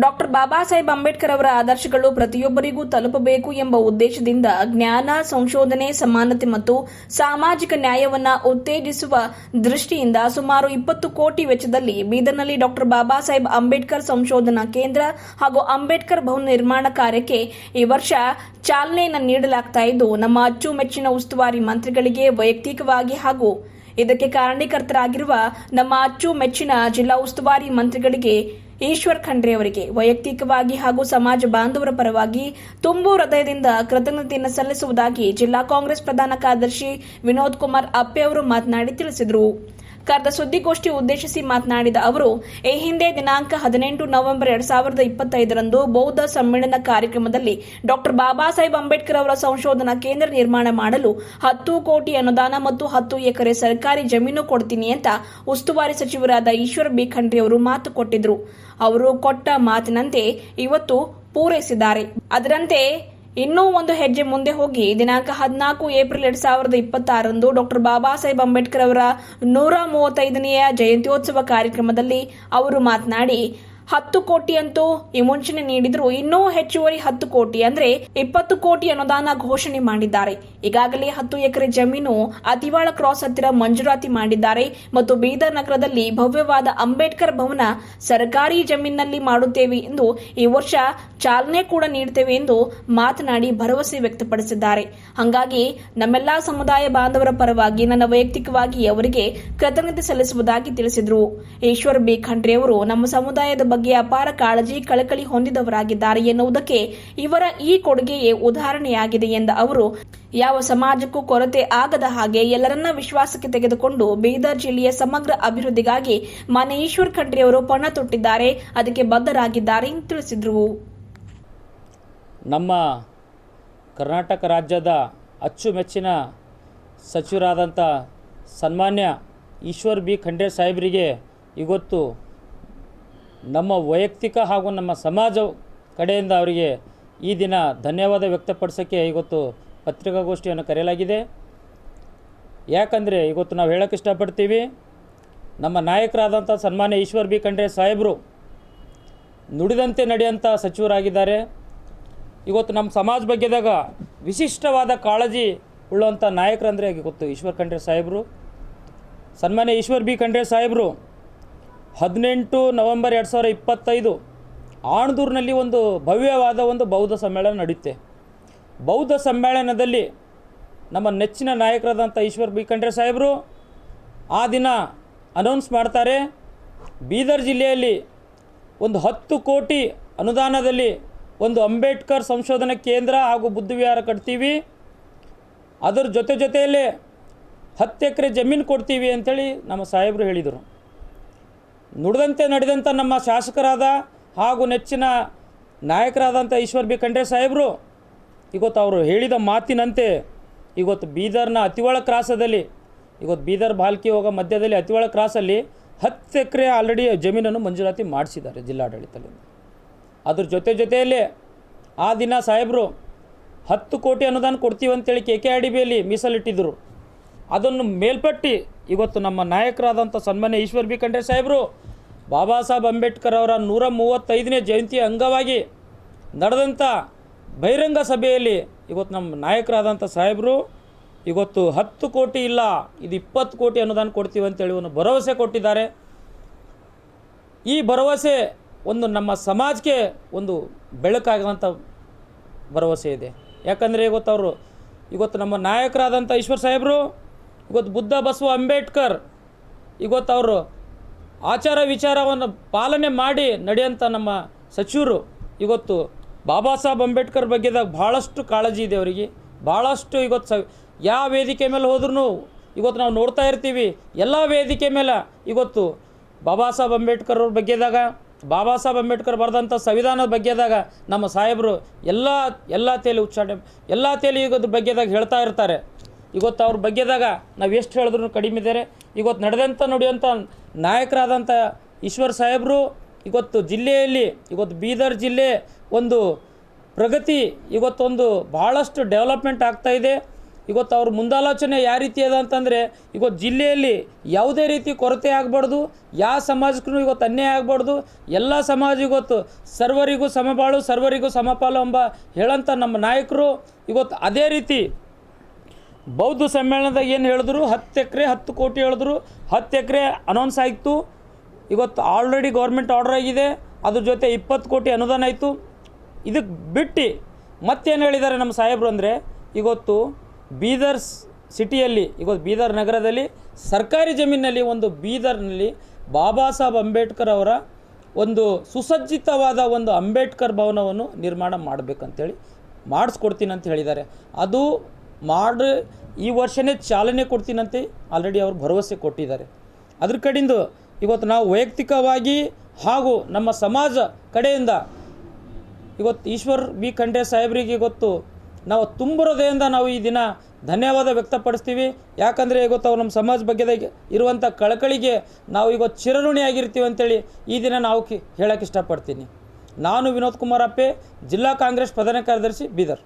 Doctor Baba Saheb Ambedkar ಅವರ ಆದರ್ಶಗಳು ಪ್ರತಿಯೊಬ್ಬರಿಗೂ ತಲುಪಬೇಕು ಎಂಬ ಉದ್ದೇಶದಿಂದ ಜ್ಞಾನ, ಸಂಶೋಧನೆ, ಸಮಾನತೆ ಮತ್ತು ಸಾಮಾಜಿಕ ನ್ಯಾಯವನ್ನು ಉತ್ತೇಜಿಸುವ ದೃಷ್ಟಿಯಿಂದ ಸುಮಾರು 20 ಕೋಟಿ ವೆಚ್ಚದಲ್ಲಿ ಬೀದರ್ನಲ್ಲಿ ಡಾಕ್ಟರ್ ಬಾಬಾ ಸಾಹೇಬ್ ಅಂಬೇಡ್ಕರ್ ಸಂಶೋಧನಾ ಕೇಂದ್ರ ಹಾಗೂ ಅಂಬೇಡ್ಕರ್ ಭವನ ನಿರ್ಮಾಣ ಕಾರ್ಯಕ್ಕೆ ಈ ವರ್ಷ ಚಾಲನೆಯನ್ನು ನೀಡಲಾಗುತ್ತಿದ್ದು, ನಮ್ಮ ಅಚ್ಚುಮೆಚ್ಚಿನ ಉಸ್ತುವಾರಿ ಮಂತ್ರಿಗಳಿಗೆ ವೈಯಕ್ತಿಕವಾಗಿ ಹಾಗೂ ಇದಕ್ಕೆ ಕಾರಣೀಕರ್ತರಾಗಿರುವ ನಮ್ಮ ಅಚ್ಚುಮೆಚ್ಚಿನ ಜಿಲ್ಲಾ ಉಸ್ತುವಾರಿ ಮಂತ್ರಿಗಳಿಗೆ ಈಶ್ವರ್ ಖಂಡ್ರೆ ಅವರಿಗೆ ವೈಯಕ್ತಿಕವಾಗಿ ಹಾಗೂ ಸಮಾಜ ಬಾಂಧವರ ಪರವಾಗಿ ತುಂಬು ಹೃದಯದಿಂದ ಕೃತಜ್ಞತೆಯನ್ನು ಸಲ್ಲಿಸುವುದಾಗಿ ಜಿಲ್ಲಾ ಕಾಂಗ್ರೆಸ್ ಪ್ರಧಾನ ಕಾರ್ಯದರ್ಶಿ ವಿನೋದ್ ಕುಮಾರ್ ಅಪ್ಪೆ ಅವರು ಮಾತನಾಡಿ ತಿಳಿಸಿದರು. ಕರೆದ ಸುದ್ದಿಗೋಷ್ಠಿ ಉದ್ದೇಶಿಸಿ ಮಾತನಾಡಿದ ಅವರು, ಈ ಹಿಂದೆ ದಿನಾಂಕ 18 ನವೆಂಬರ್ 2025ರಂದು ಬೌದ್ಧ ಸಮ್ಮೇಳನ ಕಾರ್ಯಕ್ರಮದಲ್ಲಿ ಡಾಕ್ಟರ್ ಬಾಬಾ ಸಾಹೇಬ್ ಅಂಬೇಡ್ಕರ್ ಅವರ ಸಂಶೋಧನಾ ಕೇಂದ್ರ ನಿರ್ಮಾಣ ಮಾಡಲು 10 ಕೋಟಿ ಅನುದಾನ ಮತ್ತು 10 ಎಕರೆ ಸರ್ಕಾರಿ ಜಮೀನು ಕೊಡ್ತೀನಿ ಅಂತ ಉಸ್ತುವಾರಿ ಸಚಿವರಾದ ಈಶ್ವರ್ ಬಿ ಖಂಡ್ರೆ ಅವರು ಮಾತು ಕೊಟ್ಟಿದ್ರು. ಅವರು ಕೊಟ್ಟ ಮಾತಿನಂತೆ ಇವತ್ತು ಪೂರೈಸಿದ್ದಾರೆ. ಅದರಂತೆ ಇನ್ನೂ ಒಂದು ಹೆಜ್ಜೆ ಮುಂದೆ ಹೋಗಿ ದಿನಾಂಕ 14 ಏಪ್ರಿಲ್ 2026ರಂದು ಡಾಕ್ಟರ್ ಬಾಬಾ ಸಾಹೇಬ್ ಅಂಬೇಡ್ಕರ್ ಅವರ 135ನೇ ಜಯಂತ್ಯೋತ್ಸವ ಕಾರ್ಯಕ್ರಮದಲ್ಲಿ ಅವರು ಮಾತನಾಡಿ 10 ಕೋಟಿ ಅಂತೂ ಈ ಮುಂಚೆನೆ ನೀಡಿದ್ರು, ಇನ್ನೂ ಹೆಚ್ಚುವರಿ 10 ಕೋಟಿ ಅಂದ್ರೆ 20 ಕೋಟಿ ಅನುದಾನ ಘೋಷಣೆ ಮಾಡಿದ್ದಾರೆ. ಈಗಾಗಲೇ 10 ಎಕರೆ ಜಮೀನು ಅತಿವಾಳ ಕ್ರಾಸ್ ಹತ್ತಿರ ಮಂಜೂರಾತಿ ಮಾಡಿದ್ದಾರೆ ಮತ್ತು ಬೀದರ್ ನಗರದಲ್ಲಿ ಭವ್ಯವಾದ ಅಂಬೇಡ್ಕರ್ ಭವನ ಸರ್ಕಾರಿ ಜಮೀನಿನಲ್ಲಿ ಮಾಡುತ್ತೇವೆ ಎಂದು ಈ ವರ್ಷ ಚಾಲನೆ ಕೂಡ ನೀಡುತ್ತೇವೆ ಎಂದು ಮಾತನಾಡಿ ಭರವಸೆ ವ್ಯಕ್ತಪಡಿಸಿದ್ದಾರೆ. ಹಾಗಾಗಿ ನಮ್ಮೆಲ್ಲಾ ಸಮುದಾಯ ಬಾಂಧವರ ಪರವಾಗಿ ನನ್ನ ವೈಯಕ್ತಿಕವಾಗಿ ಅವರಿಗೆ ಕೃತಜ್ಞತೆ ಸಲ್ಲಿಸುವುದಾಗಿ ತಿಳಿಸಿದರು. ಈಶ್ವರ್ ಬಿ ಖಂಡ್ರೆ ಅವರು ನಮ್ಮ ಸಮುದಾಯದ ಬಗ್ಗೆ ಅಪಾರ ಕಾಳಜಿ, ಕಳಕಳಿ ಹೊಂದಿದವರಾಗಿದ್ದಾರೆ ಎನ್ನುವುದಕ್ಕೆ ಇವರ ಈ ಕೊಡುಗೆಯೇ ಉದಾಹರಣೆಯಾಗಿದೆ ಎಂದ ಅವರು, ಯಾವ ಸಮಾಜಕ್ಕೂ ಕೊರತೆ ಆಗದ ಹಾಗೆ ಎಲ್ಲರನ್ನ ವಿಶ್ವಾಸಕ್ಕೆ ತೆಗೆದುಕೊಂಡು ಬೀದರ್ ಜಿಲ್ಲೆಯ ಸಮಗ್ರ ಅಭಿವೃದ್ಧಿಗಾಗಿ ಮಾನ್ಯ ಈಶ್ವರ್ ಖಂಡ್ರೆ ಅವರು ಪಣ ತೊಟ್ಟಿದ್ದಾರೆ, ಅದಕ್ಕೆ ಬದ್ಧರಾಗಿದ್ದಾರೆ ಎಂದು ತಿಳಿಸಿದರು. ನಮ್ಮ ಕರ್ನಾಟಕ ರಾಜ್ಯದ ಅಚ್ಚುಮೆಚ್ಚಿನ ಸಚಿವರಾದಂಥ ಸನ್ಮಾನ್ಯ ಈಶ್ವರ್ ಬಿ ಖಂಡ್ರೆ ಸಾಹೇಬರಿಗೆ ಇವತ್ತು ನಮ್ಮ ವೈಯಕ್ತಿಕ ಹಾಗೂ ನಮ್ಮ ಸಮಾಜ ಕಡೆಯಿಂದ ಅವರಿಗೆ ಈ ದಿನ ಧನ್ಯವಾದ ವ್ಯಕ್ತಪಡಿಸೋಕ್ಕೆ ಇವತ್ತು ಪತ್ರಿಕಾಗೋಷ್ಠಿಯನ್ನು ಕರೆಯಲಾಗಿದೆ. ಯಾಕಂದರೆ ಇವತ್ತು ನಾವು ಹೇಳೋಕ್ಕೆ ಇಷ್ಟಪಡ್ತೀವಿ, ನಮ್ಮ ನಾಯಕರಾದಂಥ ಸನ್ಮಾನ್ಯ ಈಶ್ವರ್ ಬಿ ಖಂಡ್ರೆ ಸಾಹೇಬರು ನುಡಿದಂತೆ ನಡೆಯುವಂಥ ಸಚಿವರಾಗಿದ್ದಾರೆ. ಇವತ್ತು ನಮ್ಮ ಸಮಾಜ ಬಗ್ಗೆದಾಗ ವಿಶಿಷ್ಟವಾದ ಕಾಳಜಿ ಉಳ್ಳುವಂಥ ನಾಯಕರಂದರೆ ಗೊತ್ತು ಈಶ್ವರ್ ಖಂಡ್ರೆ ಸಾಹೇಬರು. ಸನ್ಮಾನ್ಯ ಈಶ್ವರ್ ಬಿ ಖಂಡ್ರೆ ಸಾಹೇಬರು 18 ನವೆಂಬರ್ 2025 ಆಣದೂರಿನಲ್ಲಿ ಒಂದು ಭವ್ಯವಾದ ಒಂದು ಬೌದ್ಧ ಸಮ್ಮೇಳನ ನಡೆಯುತ್ತೆ. ಬೌದ್ಧ ಸಮ್ಮೇಳನದಲ್ಲಿ ನಮ್ಮ ನೆಚ್ಚಿನ ನಾಯಕರಾದಂಥ ಈಶ್ವರ್ ಬಿ ಖಂಡ್ರೆ ಸಾಹೇಬರು ಆ ದಿನ ಅನೌನ್ಸ್ ಮಾಡ್ತಾರೆ, ಬೀದರ್ ಜಿಲ್ಲೆಯಲ್ಲಿ ಒಂದು 10 ಕೋಟಿ ಅನುದಾನದಲ್ಲಿ ಒಂದು ಅಂಬೇಡ್ಕರ್ ಸಂಶೋಧನಾ ಕೇಂದ್ರ ಹಾಗೂ ಬುದ್ಧ ವಿಹಾರ ಕಟ್ತೀವಿ, ಅದರ ಜೊತೆಯಲ್ಲೇ 10 ಎಕರೆ ಜಮೀನು ಕೊಡ್ತೀವಿ ಅಂಥೇಳಿ ನಮ್ಮ ಸಾಹೇಬರು ಹೇಳಿದರು. ನುಡಿದಂತೆ ನಡೆದಂಥ ನಮ್ಮ ಶಾಸಕರಾದ ಹಾಗೂ ನೆಚ್ಚಿನ ನಾಯಕರಾದಂಥ ಈಶ್ವರ್ ಬಿ ಖಂಡ್ರೆ ಸಾಹೇಬರು ಇವತ್ತು ಅವರು ಹೇಳಿದ ಮಾತಿನಂತೆ ಇವತ್ತು ಬೀದರ್ನ ಅತಿವಾಳ ಕ್ರಾಸದಲ್ಲಿ ಇವತ್ತು ಬೀದರ್ ಬಾಲ್ಕಿ ಹೋಗೋ ಮಧ್ಯದಲ್ಲಿ ಅತಿವಾಳ ಕ್ರಾಸಲ್ಲಿ 10 ಎಕರೆ ಆಲ್ರೆಡಿ ಜಮೀನನ್ನು ಮಂಜೂರಾತಿ ಮಾಡಿಸಿದ್ದಾರೆ ಜಿಲ್ಲಾಡಳಿತದಿಂದ. ಅದ್ರ ಜೊತೆಯಲ್ಲೇ ಆ ದಿನ ಸಾಹೇಬರು 10 ಕೋಟಿ ಅನುದಾನ ಕೊಡ್ತೀವಿ ಅಂತೇಳಿ KKRDBಯಲ್ಲಿ ಮೀಸಲಿಟ್ಟಿದ್ದರು. ಅದನ್ನು ಮೇಲ್ಪಟ್ಟು ಇವತ್ತು ನಮ್ಮ ನಾಯಕರಾದಂಥ ಸನ್ಮಾನ್ಯ ಈಶ್ವರ್ ಬಿ ಖಂಡ್ರೆ ಸಾಹೇಬರು ಬಾಬಾ ಸಾಹೇಬ್ ಅಂಬೇಡ್ಕರ್ ಅವರ 135ನೇ ಜಯಂತಿ ಅಂಗವಾಗಿ ನಡೆದಂಥ ಬಹಿರಂಗ ಸಭೆಯಲ್ಲಿ ಇವತ್ತು ನಮ್ಮ ನಾಯಕರಾದಂಥ ಸಾಹೇಬರು ಇವತ್ತು 10 ಕೋಟಿ ಇಲ್ಲ, ಇದು 20 ಕೋಟಿ ಅನುದಾನ ಕೊಡ್ತೀವಿ ಅಂತೇಳಿ ಒಂದು ಭರವಸೆ ಕೊಟ್ಟಿದ್ದಾರೆ. ಈ ಭರವಸೆ ಒಂದು ನಮ್ಮ ಸಮಾಜಕ್ಕೆ ಒಂದು ಬೆಳಕಾಗುವಂಥ ಭರವಸೆ ಇದೆ. ಯಾಕಂದರೆ ಇವತ್ತು ನಮ್ಮ ನಾಯಕರಾದಂಥ ಈಶ್ವರ್ ಸಾಹೇಬರು ಇವತ್ತು ಬುದ್ಧ ಬಸವ ಅಂಬೇಡ್ಕರ್ ಇವತ್ತು ಅವರು ಆಚಾರ ವಿಚಾರವನ್ನು ಪಾಲನೆ ಮಾಡಿ ನಡೆಯುವಂಥ ನಮ್ಮ ಸಚಿವರು ಇವತ್ತು ಬಾಬಾ ಸಾಹೇಬ್ ಅಂಬೇಡ್ಕರ್ ಬಗ್ಗೆದಾಗ ಭಾಳಷ್ಟು ಕಾಳಜಿ ಇದೆ ಅವರಿಗೆ. ಭಾಳಷ್ಟು ಇವತ್ತು ಯಾವ ವೇದಿಕೆ ಮೇಲೆ ಹೋದ್ರೂ ಇವತ್ತು ನಾವು ನೋಡ್ತಾ ಇರ್ತೀವಿ, ಎಲ್ಲ ವೇದಿಕೆ ಮೇಲೆ ಇವತ್ತು ಬಾಬಾ ಸಾಹೇಬ್ ಅಂಬೇಡ್ಕರ್ ಅವ್ರ ಬಗ್ಗೆದಾಗ, ಬಾಬಾ ಸಾಹೇಬ್ ಅಂಬೇಡ್ಕರ್ ಬರೆದಂಥ ಸಂವಿಧಾನದ ಬಗ್ಗೆದಾಗ ನಮ್ಮ ಸಾಹೇಬರು ಎಲ್ಲ ತೇಲಿ ಉಚ್ಚಾರಣೆ ಎಲ್ಲ ತೇಲಿ ಇದ್ರ ಬಗ್ಗೆದಾಗ ಹೇಳ್ತಾ ಇರ್ತಾರೆ. ಇವತ್ತು ಅವ್ರ ಬಗ್ಗೆದಾಗ ನಾವು ಎಷ್ಟು ಹೇಳಿದ್ರು ಕಡಿಮೆ ಇದ್ದಾರೆ. ಇವತ್ತು ನಡೆಯುವಂಥ ನಾಯಕರಾದಂಥ ಈಶ್ವರ್ ಸಾಹೇಬರು ಇವತ್ತು ಜಿಲ್ಲೆಯಲ್ಲಿ ಇವತ್ತು ಬೀದರ್ ಜಿಲ್ಲೆ ಒಂದು ಪ್ರಗತಿ ಇವತ್ತೊಂದು ಭಾಳಷ್ಟು ಡೆವಲಪ್ಮೆಂಟ್ ಆಗ್ತಾಯಿದೆ. ಇವತ್ತು ಅವ್ರ ಮುಂದಾಲೋಚನೆ ಯಾವ ರೀತಿ ಅದ ಅಂತಂದರೆ ಇವತ್ತು ಜಿಲ್ಲೆಯಲ್ಲಿ ಯಾವುದೇ ರೀತಿ ಕೊರತೆ ಆಗಬಾರ್ದು, ಯಾವ ಸಮಾಜಕ್ಕೂ ಇವತ್ತು ಅನ್ಯಾಯ ಆಗಬಾರ್ದು, ಎಲ್ಲ ಸಮಾಜ ಇವತ್ತು ಸರ್ವರಿಗೂ ಸಮಬಾಳು ಸರ್ವರಿಗೂ ಸಮಪಾಲು ಎಂಬ ಹೇಳಂಥ ನಮ್ಮ ನಾಯಕರು ಇವತ್ತು ಅದೇ ರೀತಿ ಬೌದ್ಧ ಸಮ್ಮೇಳನದಾಗ ಏನು ಹೇಳಿದ್ರು 10 ಎಕರೆ 10 ಕೋಟಿ ಹೇಳಿದ್ರು. 10 ಎಕರೆ ಅನೌನ್ಸ್ ಆಯಿತು. ಇವತ್ತು ಆಲ್ರೆಡಿ ಗೌರ್ಮೆಂಟ್ ಆರ್ಡರ್ ಆಗಿದೆ. ಅದ್ರ ಜೊತೆ 20 ಕೋಟಿ ಅನುದಾನ ಆಯಿತು. ಇದಕ್ಕೆ ಬಿಟ್ಟು ಮತ್ತೇನು ಹೇಳಿದ್ದಾರೆ ನಮ್ಮ ಸಾಹೇಬರು ಅಂದರೆ ಇವತ್ತು ಬೀದರ್ ಸಿಟಿಯಲ್ಲಿ ಇವತ್ತು ಬೀದರ್ ನಗರದಲ್ಲಿ ಸರ್ಕಾರಿ ಜಮೀನಿನಲ್ಲಿ ಒಂದು ಬೀದರ್ನಲ್ಲಿ ಬಾಬಾ ಸಾಹೇಬ್ ಅಂಬೇಡ್ಕರ್ ಅವರ ಒಂದು ಸುಸಜ್ಜಿತವಾದ ಒಂದು ಅಂಬೇಡ್ಕರ್ ಭವನವನ್ನು ನಿರ್ಮಾಣ ಮಾಡಬೇಕಂತೇಳಿ ಮಾಡಿಸ್ಕೊಡ್ತೀನಿ ಅಂತ ಹೇಳಿದ್ದಾರೆ. ಅದು ಮಾಡಿ ಈ ವರ್ಷವೇ ಚಾಲನೆ ಕೊಡ್ತೀನಂತೆ ಆಲ್ರೆಡಿ ಅವರು ಭರವಸೆ ಕೊಟ್ಟಿದ್ದಾರೆ. ಅದ್ರ ಕಡೆಯಿಂದ ಇವತ್ತು ನಾವು ವೈಯಕ್ತಿಕವಾಗಿ ಹಾಗೂ ನಮ್ಮ ಸಮಾಜ ಕಡೆಯಿಂದ ಇವತ್ತು ಈಶ್ವರ್ ಬಿ ಖಂಡ್ರೆ ಸಾಹೇಬರಿಗೆ ಇವತ್ತು ನಾವು ತುಂಬ ಹೃದಯದಿಂದ ನಾವು ಈ ದಿನ ಧನ್ಯವಾದ ವ್ಯಕ್ತಪಡಿಸ್ತೀವಿ. ಯಾಕಂದರೆ ಇವತ್ತು ಅವ್ರು ನಮ್ಮ ಸಮಾಜ ಬಗ್ಗೆ ಇರುವಂಥ ಕಳಕಳಿಗೆ ನಾವು ಇವತ್ತು ಚಿರಋಣಿಯಾಗಿರ್ತೀವಿ ಅಂತೇಳಿ ಈ ದಿನ ನಾವು ಹೇಳೋಕ್ಕೆ ಇಷ್ಟಪಡ್ತೀನಿ. ನಾನು ವಿನೋದ್ ಕುಮಾರ್ ಅಪ್ಪೆ, ಜಿಲ್ಲಾ ಕಾಂಗ್ರೆಸ್ ಪ್ರಧಾನ ಕಾರ್ಯದರ್ಶಿ, ಬೀದರ್.